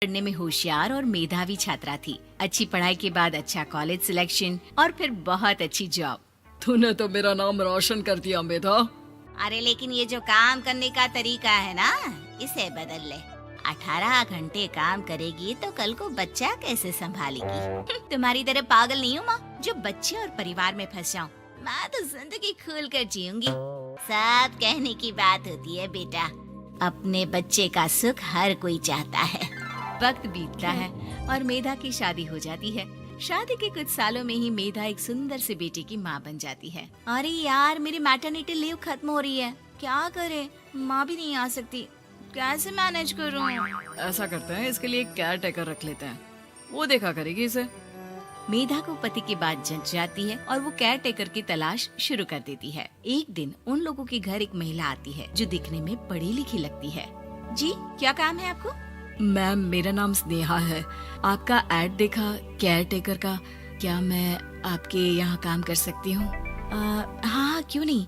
पढ़ने में होशियार और मेधावी छात्रा थी। अच्छी पढ़ाई के बाद अच्छा कॉलेज सिलेक्शन और फिर बहुत अच्छी जॉब। तूने तो मेरा नाम रोशन कर दिया मेधा। अरे लेकिन ये जो काम करने का तरीका है ना, इसे बदल ले। 18 घंटे काम करेगी तो कल को बच्चा कैसे संभालेगी? तुम्हारी तरह पागल नहीं हूँ माँ, जो बच्चे और परिवार में फंस जाऊँ। मैं तो जिंदगी खुल कर जीऊंगी। सब कहने की बात होती है बेटा, अपने बच्चे का सुख हर कोई चाहता है। वक्त बीतता है और मेधा की शादी हो जाती है। शादी के कुछ सालों में ही मेधा एक सुंदर से बेटे की माँ बन जाती है। अरे यार, मेरी मैटरनिटी लीव खत्म हो रही है, क्या करे? माँ भी नहीं आ सकती, कैसे मैनेज करूँ? ऐसा करते हैं, इसके लिए एक केयर टेकर रख लेते हैं, वो देखा करेगी इसे। मेधा को पति की बात जंच जाती है और वो केयर टेकर की तलाश शुरू कर देती है। एक दिन उन लोगों के घर एक महिला आती है जो दिखने में पढ़ी लिखी लगती है। जी, क्या काम है आपको? मैम, मेरा नाम स्नेहा है। आपका एड देखा केयर टेकर का, क्या मैं आपके यहाँ काम कर सकती हूँ? हाँ, क्यों नहीं,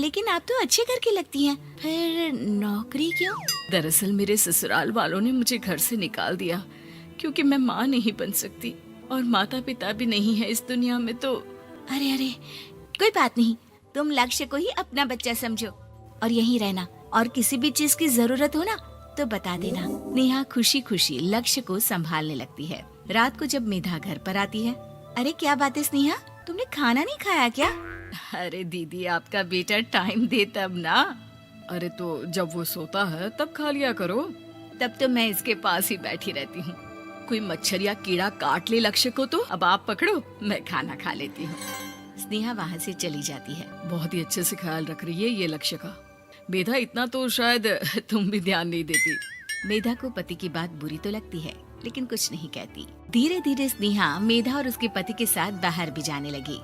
लेकिन आप तो अच्छे घर की लगती हैं, फिर नौकरी क्यों? दरअसल मेरे ससुराल वालों ने मुझे घर से निकाल दिया क्योंकि मैं माँ नहीं बन सकती और माता पिता भी नहीं है इस दुनिया में। तो अरे अरे, कोई बात नहीं, तुम लक्ष्य को ही अपना बच्चा समझो और यहीं रहना, और किसी भी चीज की जरूरत हो ना तो बता देना। नेहा खुशी खुशी लक्ष्य को संभालने लगती है। रात को जब मेधा घर पर आती है, अरे क्या बात है स्नेहा, तुमने खाना नहीं खाया क्या? अरे दीदी, आपका बेटा टाइम दे तब ना। अरे तो जब वो सोता है तब खा लिया करो। तब तो मैं इसके पास ही बैठी रहती हूँ। कोई मच्छर या कीड़ा काट ले लक्ष्य को तो अब आप पकड़ो, मैं खाना खा लेती हूँ। स्नेहा वहाँ से चली जाती है। बहुत ही अच्छे से ख्याल रख रही है ये लक्ष्य का। मेधा, इतना तो शायद तुम भी ध्यान नहीं देती। मेधा को पति की बात बुरी तो लगती है, लेकिन कुछ नहीं कहती। धीरे धीरे स्नेहा मेधा और उसके पति के साथ बाहर भी जाने लगी।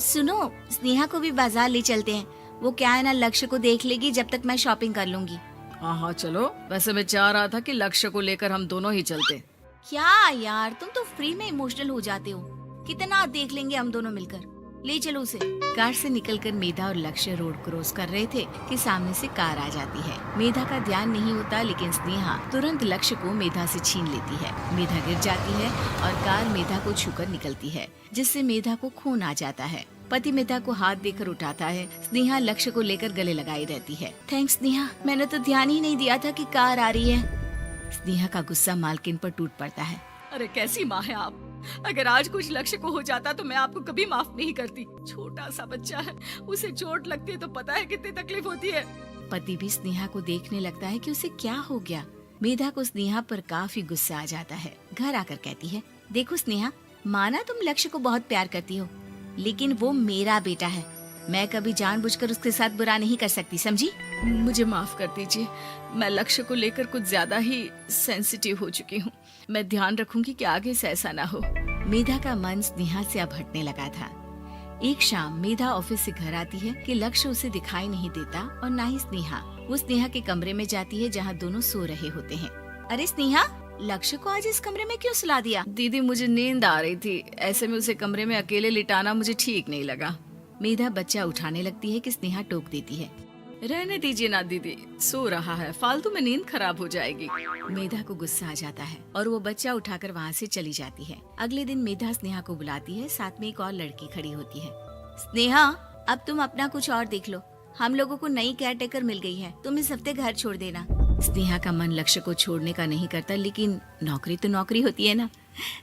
सुनो, स्नेहा को भी बाजार ले चलते हैं, वो क्या है ना, लक्ष्य को देख लेगी जब तक मैं शॉपिंग कर लूंगी। हाँ हाँ चलो, वैसे मैं चाह रहा था कि लक्ष्य को लेकर हम दोनों ही चलते। क्या यार, तुम तो फ्री में इमोशनल हो जाते हो, कितना देख लेंगे हम दोनों मिलकर, ले चलो उसे। कार से निकलकर मेधा और लक्ष्य रोड क्रॉस कर रहे थे कि सामने से कार आ जाती है। मेधा का ध्यान नहीं होता, लेकिन स्नेहा तुरंत लक्ष्य को मेधा से छीन लेती है। मेधा गिर जाती है और कार मेधा को छूकर निकलती है, जिससे मेधा को खून आ जाता है। पति मेधा को हाथ देकर उठाता है। स्नेहा लक्ष्य को लेकर गले लगाई रहती है। थैंक्स स्नेहा, मैंने तो ध्यान ही नहीं दिया था कि कार आ रही है। स्नेहा का गुस्सा मालकिन पर टूट पड़ता है। अरे कैसी माँ है आप, अगर आज कुछ लक्ष्य को हो जाता तो मैं आपको कभी माफ नहीं करती। छोटा सा बच्चा है, उसे चोट लगती है तो पता है कितनी तकलीफ होती है। पति भी स्नेहा को देखने लगता है कि उसे क्या हो गया। मेधा को स्नेहा पर काफी गुस्सा आ जाता है। घर आकर कहती है, देखो स्नेहा, माना तुम लक्ष्य को बहुत प्यार करती हो, लेकिन वो मेरा बेटा है, मैं कभी जानबूझकर उसके साथ बुरा नहीं कर सकती, समझी? मुझे माफ कर दीजिए, मैं लक्ष्य को लेकर कुछ ज्यादा ही सेंसिटिव हो चुकी हूँ। मैं ध्यान रखूंगी कि आगे से ऐसा ना हो। मेधा का मन स्नेहा से अब हटने लगा था। एक शाम मेधा ऑफिस से घर आती है कि लक्ष्य उसे दिखाई नहीं देता और ना ही स्नेहा। वो स्नेहा के कमरे में जाती है जहाँ दोनों सो रहे होते हैं। अरे स्नेहा, लक्ष्य को आज इस कमरे में क्यों सुला दिया? दीदी, मुझे नींद आ रही थी, ऐसे में उसे कमरे में अकेले लिटाना मुझे ठीक नहीं लगा। मेधा बच्चा उठाने लगती है कि स्नेहा टोक देती है। रहने दीजिए ना दीदी, सो रहा है, फालतू में नींद खराब हो जाएगी। मेधा को गुस्सा आ जाता है और वो बच्चा उठाकर वहाँ से चली जाती है। अगले दिन मेधा स्नेहा को बुलाती है, साथ में एक और लड़की खड़ी होती है। स्नेहा, अब तुम अपना कुछ और देख लो, हम लोगों को नई केयर टेकर मिल गई है, तुम इस हफ्ते घर छोड़ देना। स्नेहा का मन लक्ष्य को छोड़ने का नहीं करता, लेकिन नौकरी तो नौकरी होती है ना।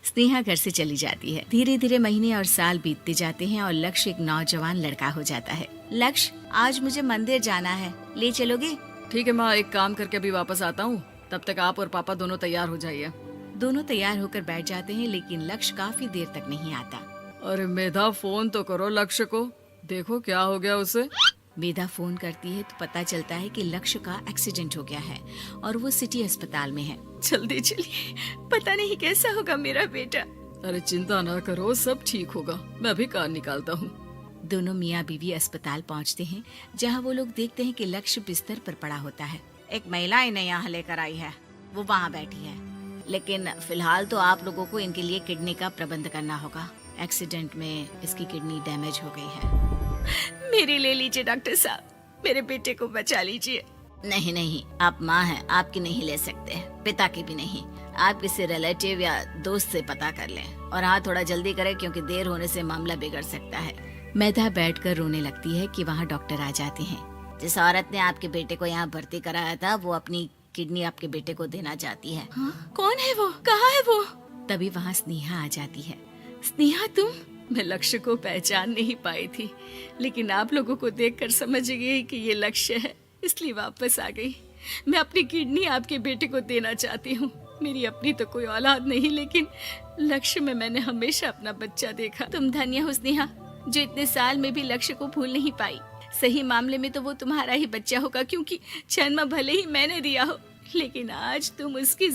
स्नेहा घर से चली जाती है। धीरे धीरे महीने और साल बीतते जाते हैं और लक्ष्य एक नौजवान लड़का हो जाता है। लक्ष्य, आज मुझे मंदिर जाना है, ले चलोगे? ठीक है माँ, एक काम करके अभी वापस आता हूँ, तब तक आप और पापा दोनों तैयार हो जाइए। दोनों तैयार होकर बैठ जाते हैं, लेकिन लक्ष्य काफी देर तक नहीं आता। अरे मेधा, फोन तो करो लक्ष्य को, देखो क्या हो गया उसे। मेधा फोन करती है तो पता चलता है कि लक्ष्य का एक्सीडेंट हो गया है और वो सिटी अस्पताल में है। जल्दी चलिए, पता नहीं कैसा होगा मेरा बेटा। अरे चिंता ना करो, सब ठीक होगा, मैं अभी कार निकालता हूँ। दोनों मियाँ बीवी अस्पताल पहुँचते हैं, जहाँ वो लोग देखते हैं कि लक्ष्य बिस्तर पर पड़ा होता है। एक महिला इन्हें यहाँ लेकर आई है, वो वहाँ बैठी है, लेकिन फिलहाल तो आप लोगों को इनके लिए किडनी का प्रबंध करना होगा। एक्सीडेंट में इसकी किडनी डैमेज हो गई है। मेरी ले लीजिए डॉक्टर साहब, मेरे बेटे को बचा लीजिए। नहीं नहीं, आप माँ हैं, आपकी नहीं ले सकते, पिता की भी नहीं। आप किसी रिलेटिव या दोस्त से पता कर लें और हाँ थोड़ा जल्दी करें क्योंकि देर होने से मामला बिगड़ सकता है। मेधा बैठकर रोने लगती है कि वहाँ डॉक्टर आ जाते हैं। जिस औरत ने आपके बेटे को यहाँ भर्ती कराया था वो अपनी किडनी आपके बेटे को देना चाहती है। हाँ? कौन है वो? कहाँ है वो? तभी वहाँ स्नेहा आ जाती है। स्नेहा तुम? मैं लक्ष्य को पहचान नहीं पाई थी, लेकिन आप लोगों को देखकर समझ गई कि ये लक्ष्य है, इसलिए वापस आ गई। मैं अपनी किडनी आपके बेटे को देना चाहती हूँ। मेरी अपनी तो कोई औलाद नहीं, लेकिन लक्ष्य में मैंने हमेशा अपना बच्चा देखा। तुम धन्य हो स्नेहा, जो इतने साल में भी लक्ष्य को भूल नहीं पाई। सही मामले में तो वो तुम्हारा ही बच्चा होगा, क्योंकि जन्म भले ही मैंने दिया हो, लेकिन आज तुम उसकी